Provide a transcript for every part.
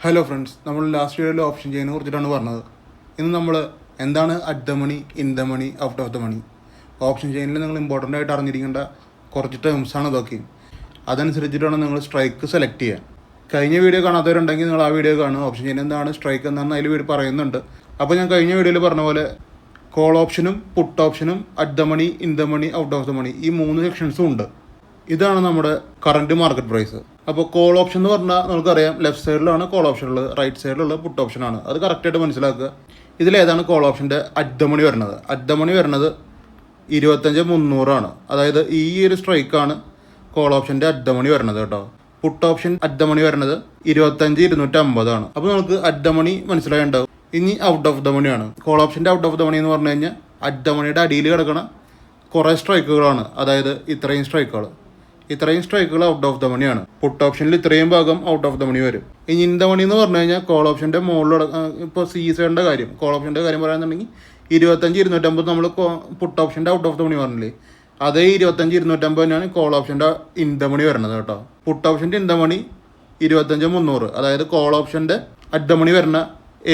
Hello friends, നമ്മൾ last വീഡിയോയിൽ option ചെയ്യുന്നതിനെ കുറിച്ചിട്ടാണ് പറഞ്ഞത്. ഇന്ന് നമ്മൾ എന്താണ് at the money, in the money, out of the money, option ചെയിനിൽ നിങ്ങൾ ഇമ്പോർട്ടൻ്റ് ആയിട്ട് അറിഞ്ഞിരിക്കേണ്ട കുറച്ച് ടേംസാണ് ഇതൊക്കെ. അതനുസരിച്ചിട്ടാണ് നിങ്ങൾ സ്ട്രൈക്ക് സെലക്ട് ചെയ്യുക. കഴിഞ്ഞ വീഡിയോ കാണാത്തവരുണ്ടെങ്കിൽ നിങ്ങൾ ആ വീഡിയോ കാണുക. ഓപ്ഷൻ ചെയിൻ എന്താണ്, സ്ട്രൈക്ക് എന്താണെന്ന് അതിൽ വീഡിയോ പറയുന്നുണ്ട്. അപ്പോൾ ഞാൻ കഴിഞ്ഞ വീഡിയോയിൽ പറഞ്ഞ പോലെ കോൾ ഓപ്ഷനും പുട്ട് ഓപ്ഷനും at the money, in the money, out of the money ഈ 3 സെക്ഷൻസും ഉണ്ട്. ഇതാണ് നമ്മുടെ കറൻറ്റ് മാർക്കറ്റ് പ്രൈസ്. അപ്പോൾ കോൾ ഓപ്ഷൻ എന്ന് പറഞ്ഞാൽ നമുക്കറിയാം, ലെഫ്റ്റ് സൈഡിലാണ് കോൾ ഓപ്ഷൻ ഉള്ളത്, റൈറ്റ് സൈഡിലുള്ള പുട്ട് ഓപ്ഷനാണ്. അത് കറക്റ്റായിട്ട് മനസ്സിലാക്കുക. ഇതിലേതാണ് കോൾ ഓപ്ഷൻ്റെ അറ്റ് ദ മണി വരുന്നത്? അറ്റ് ദ മണി വരുന്നത് 25,300 അതായത് ഈ ഒരു സ്ട്രൈക്കാണ് കോൾ ഓപ്ഷൻ്റെ അറ്റ് ദ മണി വരുന്നത് കേട്ടോ. Put option at the money വരുന്നത് 25,250 അപ്പോൾ നമുക്ക് അറ്റ് ദ മണി മനസ്സിലായിട്ടുണ്ടാവും. ഇനി ഔട്ട് ഓഫ് ദ മണിയാണ്. കോൾ ഓപ്ഷൻ്റെ ഔട്ട് ഓഫ് ദ മണി എന്ന് പറഞ്ഞു കഴിഞ്ഞാൽ അറ്റ് ദ മണിയുടെ അടിയിൽ കിടക്കണ കുറേ സ്ട്രൈക്കുകളാണ്. അതായത് ഇത്രയും സ്ട്രൈക്കുകൾ ഔട്ട് ഓഫ് ദ മണിയാണ്. പുട്ട് ഓപ്ഷനിൽ ഇത്രയും ഭാഗം ഔട്ട് ഓഫ് ദ മണി വരും. ഇനി ഇൻ ദ മണി എന്ന് പറഞ്ഞു കഴിഞ്ഞാൽ കോൾ ഓപ്ഷൻ്റെ മുകളിൽ ഇപ്പോൾ സി സൈഡിൻ്റെ കാര്യം, കോൾ ഓപ്ഷൻ്റെ കാര്യം പറയുകയാണെന്നുണ്ടെങ്കിൽ 25,250 നമ്മൾ പുട്ട് ഓപ്ഷൻ്റെ ഔട്ട് ഓഫ് ദ മണി പറഞ്ഞില്ലേ, അതേ 25,250 തന്നെയാണ് കോൾ ഓപ്ഷൻ്റെ ഇൻ ദ മണി വരുന്നത് കേട്ടോ. പുട്ട് ഓപ്ഷൻ്റെ ഇൻ ദ മണി 25,300 അതായത് കോൾ ഓപ്ഷൻ്റെ അറ്റ് ദ മണി വരുന്ന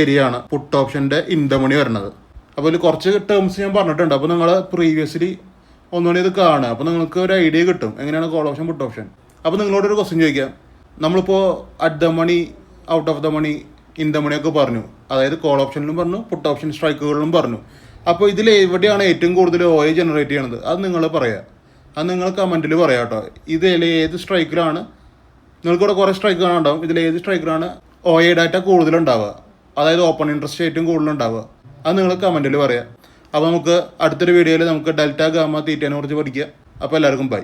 ഏരിയ ആണ് പുട്ട് ഓപ്ഷൻ്റെ ഇൻ ദ മണി വരുന്നത്. അപ്പോൾ ഇതിൽ കുറച്ച് ടേംസ് ഞാൻ പറഞ്ഞിട്ടുണ്ട്. അപ്പോൾ നിങ്ങൾ പ്രീവിയസ്ലി ഒന്നുകൂടി ഇത് കാണുക. അപ്പോൾ നിങ്ങൾക്ക് ഒരു ഐഡിയ കിട്ടും എങ്ങനെയാണ് കോൾ ഓപ്ഷൻ പുട്ട് ഓപ്ഷൻ. അപ്പോൾ നിങ്ങളോടൊരു ക്വസ്റ്റ്യൻ ചോദിക്കാം. നമ്മളിപ്പോൾ at the money, out of the money, in the മണിയൊക്കെ പറഞ്ഞു. അതായത് കോൾ ഓപ്ഷനിലും പറഞ്ഞു, പുട്ട് ഓപ്ഷൻ സ്ട്രൈക്കുകളിലും പറഞ്ഞു. അപ്പോൾ ഇതിൽ എവിടെയാണ് ഏറ്റവും കൂടുതൽ OA ജനറേറ്റ് ചെയ്യണത്? അത് നിങ്ങൾ പറയുക. അത് നിങ്ങൾ കമൻറ്റിൽ പറയാം കേട്ടോ. ഇതിൽ ഏത് സ്ട്രൈക്കിലാണ്, നിങ്ങൾക്കിവിടെ കുറേ സ്ട്രൈക്ക് കാണാനുണ്ടാവും. ഇതിൽ ഏത് സ്ട്രൈക്കിലാണ് OA ഡാറ്റ കൂടുതലുണ്ടാവുക, അതായത് ഓപ്പൺ ഇൻട്രസ്റ്റ് ഏറ്റവും കൂടുതലുണ്ടാവുക, അത് നിങ്ങൾ കമൻറ്റിൽ പറയാം. അപ്പോൾ നമുക്ക് അടുത്തൊരു വീഡിയോയിൽ നമുക്ക് ഡെൽറ്റ ഗാമ തീറ്റേനെ കുറിച്ച് പഠിക്കുക. അപ്പോൾ എല്ലാവർക്കും ബൈ.